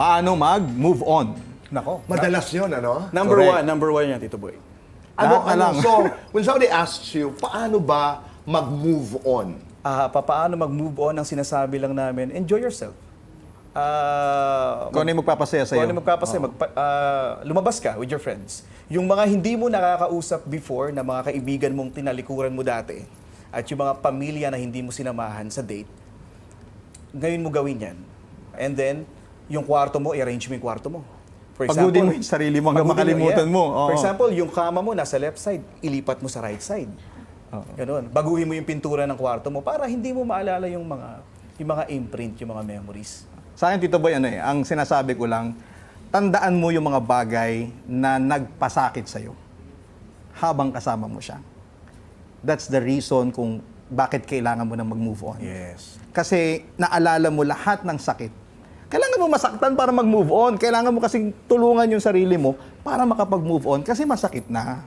Paano mag-move on? Nako. Madalas yun, ano? Number one yan, Tito Boy. Lahat na lang. So, when somebody asks you, paano ba mag-move on? Paano mag-move on, ang sinasabi lang namin, enjoy yourself. Kung ano yung magpapasaya sa'yo. Kung ano magpapasaya, lumabas ka with your friends. Yung mga hindi mo nakakausap before na mga kaibigan mong tinalikuran mo dati at yung mga pamilya na hindi mo sinamahan sa date, ngayon mo gawin yan. And then, yung kwarto mo, i-arrange mo yung kwarto mo. For Pagudin mo yung sarili mo hanggang pagudin makalimutan mo. Oo. For example, yung kama mo nasa left side, ilipat mo sa right side. Ganun. Baguhin mo yung pintura ng kwarto mo para hindi mo maalala yung mga imprint, yung mga memories. Sa akin, Tito Boy, ang sinasabi ko lang, tandaan mo yung mga bagay na nagpasakit sa'yo habang kasama mo siya. That's the reason kung bakit kailangan mo na mag-move on. Yes. Kasi naalala mo lahat ng sakit. Kailangan mo masaktan para mag-move on. Kailangan mo kasing tulungan yung sarili mo para makapag-move on kasi masakit na.